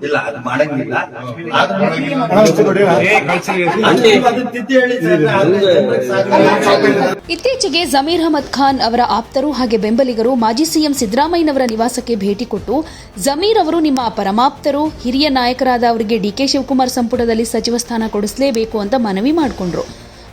ಇಲ್ಲ ಅದು ಮಾಡಂಗಿಲ್ಲ. ಇತ್ತೀಚೆಗೆ ಜಮೀರ್ ಅಹಮದ್ ಖಾನ್ ಅವರ ಆಪ್ತರು ಹಾಗೆ ಬೆಂಬಲಿಗರು ಮಾಜಿ ಸಿಎಂ ಸಿದ್ದರಾಮಯ್ಯನವರ ನಿವಾಸಕ್ಕೆ ಭೇಟಿ ಕೊಟ್ಟು ಜಮೀರ್ ಅವರು ನಿಮ್ಮ ಪರಮಾಪ್ತರು, ಹಿರಿಯ ನಾಯಕರಾದ ಅವರಿಗೆ ಡಿಕೆ ಶಿವಕುಮಾರ್ ಸಂಪುಟದಲ್ಲಿ ಸಚಿವ ಸ್ಥಾನ ಕೊಡಿಸಲೇಬೇಕು ಅಂತ ಮನವಿ ಮಾಡಿಕೊಂಡ್ರು.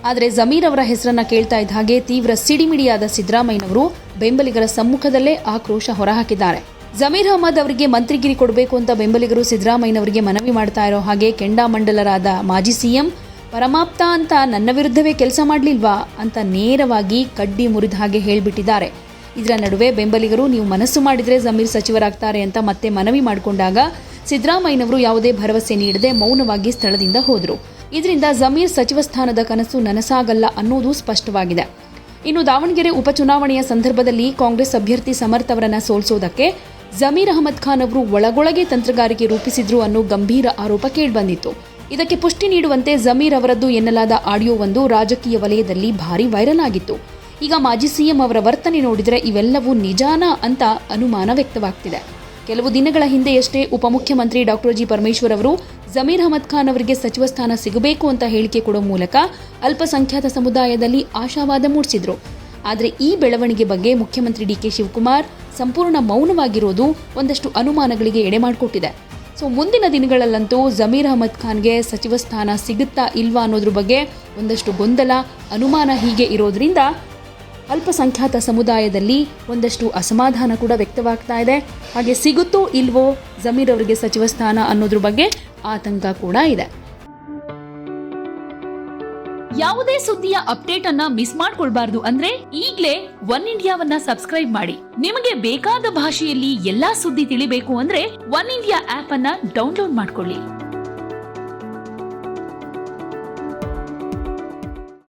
ಆದರೆ ಜಮೀರ್ ಅವರ ಹೆಸರನ್ನ ಕೇಳ್ತಾ ಇದ್ದ ಹಾಗೆ ತೀವ್ರ ಸಿಡಿಮಿಡಿಯಾದ ಸಿದ್ದರಾಮಯ್ಯನವರು ಬೆಂಬಲಿಗರ ಸಮ್ಮುಖದಲ್ಲೇ ಆಕ್ರೋಶ ಹೊರಹಾಕಿದ್ದಾರೆ. ಜಮೀರ್ ಅಹಮದ್ ಅವರಿಗೆ ಮಂತ್ರಿಗಿರಿ ಕೊಡಬೇಕು ಅಂತ ಬೆಂಬಲಿಗರು ಸಿದ್ದರಾಮಯ್ಯನವರಿಗೆ ಮನವಿ ಮಾಡ್ತಾ ಇರೋ ಹಾಗೆ ಕೆಂಡಾಮಂಡಲರಾದ ಮಾಜಿ ಸಿಎಂ ಪರಮಾಪ್ತ ಅಂತ ನನ್ನ ವಿರುದ್ಧವೇ ಕೆಲಸ ಮಾಡಲಿಲ್ವಾ ಅಂತ ನೇರವಾಗಿ ಕಡ್ಡಿ ಮುರಿದ ಹಾಗೆ ಹೇಳಿಬಿಟ್ಟಿದ್ದಾರೆ. ಇದರ ನಡುವೆ ಬೆಂಬಲಿಗರು ನೀವು ಮನಸ್ಸು ಮಾಡಿದ್ರೆ ಜಮೀರ್ ಸಚಿವರಾಗ್ತಾರೆ ಅಂತ ಮತ್ತೆ ಮನವಿ ಮಾಡಿಕೊಂಡಾಗ ಸಿದ್ದರಾಮಯ್ಯನವರು ಯಾವುದೇ ಭರವಸೆ ನೀಡದೆ ಮೌನವಾಗಿ ಸ್ಥಳದಿಂದ ಹೋದರು. ಇದರಿಂದ ಜಮೀರ್ ಸಚಿವ ಸ್ಥಾನದ ಕನಸು ನನಸಾಗಲ್ಲ ಅನ್ನೋದು ಸ್ಪಷ್ಟವಾಗಿದೆ. ಇನ್ನು ದಾವಣಗೆರೆ ಉಪಚುನಾವಣೆಯ ಸಂದರ್ಭದಲ್ಲಿ ಕಾಂಗ್ರೆಸ್ ಅಭ್ಯರ್ಥಿ ಸಮರ್ಥ್ ಅವರನ್ನ ಸೋಲಿಸೋದಕ್ಕೆ ಜಮೀರ್ ಅಹಮದ್ ಖಾನ್ ಅವರು ಒಳಗೊಳಗೆ ತಂತ್ರಗಾರಿಕೆ ರೂಪಿಸಿದ್ರು ಅನ್ನೋ ಗಂಭೀರ ಆರೋಪ ಕೇಳಿಬಂದಿತ್ತು. ಇದಕ್ಕೆ ಪುಷ್ಟಿ ನೀಡುವಂತೆ ಜಮೀರ್ ಅವರದ್ದು ಎನ್ನಲಾದ ಆಡಿಯೋವೊಂದು ರಾಜಕೀಯ ವಲಯದಲ್ಲಿ ಭಾರಿ ವೈರಲ್ ಆಗಿತ್ತು. ಈಗ ಮಾಜಿ ಸಿಎಂ ಅವರ ವರ್ತನೆ ನೋಡಿದರೆ ಇವೆಲ್ಲವೂ ನಿಜಾನಾ ಅಂತ ಅನುಮಾನ ವ್ಯಕ್ತವಾಗ್ತಿದೆ. ಕೆಲವು ದಿನಗಳ ಹಿಂದೆಯಷ್ಟೇ ಉಪಮುಖ್ಯಮಂತ್ರಿ ಡಾಕ್ಟರ್ ಜಿ ಪರಮೇಶ್ವರ್ ಅವರು ಜಮೀರ್ ಅಹಮದ್ ಖಾನ್ ಅವರಿಗೆ ಸಚಿವ ಸ್ಥಾನ ಸಿಗಬೇಕು ಅಂತ ಹೇಳಿಕೆ ಕೊಡೋ ಮೂಲಕ ಅಲ್ಪಸಂಖ್ಯಾತ ಸಮುದಾಯದಲ್ಲಿ ಆಶಾವಾದ ಮೂಡಿಸಿದ್ರು. ಆದರೆ ಈ ಬೆಳವಣಿಗೆ ಬಗ್ಗೆ ಮುಖ್ಯಮಂತ್ರಿ ಡಿಕೆ ಶಿವಕುಮಾರ್ ಸಂಪೂರ್ಣ ಮೌನವಾಗಿರೋದು ಒಂದಷ್ಟು ಅನುಮಾನಗಳಿಗೆ ಎಡೆ ಮಾಡಿಕೊಟ್ಟಿದೆ. ಸೊ ಮುಂದಿನ ದಿನಗಳಲ್ಲಂತೂ ಜಮೀರ್ ಅಹಮದ್ ಖಾನ್ಗೆ ಸಚಿವ ಸ್ಥಾನ ಸಿಗುತ್ತಾ ಇಲ್ವಾ ಅನ್ನೋದ್ರ ಬಗ್ಗೆ ಒಂದಷ್ಟು ಗೊಂದಲ, ಅನುಮಾನ ಹೀಗೆ ಇರೋದ್ರಿಂದ ಅಲ್ಪಸಂಖ್ಯಾತ ಸಮುದಾಯದಲ್ಲಿ ಒಂದಷ್ಟು ಅಸಮಾಧಾನ ಕೂಡ ವ್ಯಕ್ತವಾಗ್ತಾ ಇದೆ. ಹಾಗೆ ಸಿಗುತ್ತೋ ಇಲ್ವೋ ಜಮೀರ್ ಅವರಿಗೆ ಸಚಿವ ಸ್ಥಾನ ಅನ್ನೋದ್ರ ಬಗ್ಗೆ ಆತಂಕ ಕೂಡ ಇದೆ. ಯಾವುದೇ ಸುದ್ದಿಯ ಅಪ್ಡೇಟ್ ಅನ್ನ ಮಿಸ್ ಮಾಡ್ಕೊಳ್ಬಾರ್ದು ಅಂದ್ರೆ ಈಗ್ಲೇ ಒನ್ ಇಂಡಿಯಾವನ್ನ ಸಬ್ಸ್ಕ್ರೈಬ್ ಮಾಡಿ. ನಿಮಗೆ ಬೇಕಾದ ಭಾಷೆಯಲ್ಲಿ ಎಲ್ಲಾ ಸುದ್ದಿ ತಿಳಿಬೇಕು ಅಂದ್ರೆ ಒನ್ ಇಂಡಿಯಾ ಆಪ್ ಅನ್ನ ಡೌನ್ಲೋಡ್ ಮಾಡ್ಕೊಳ್ಳಿ.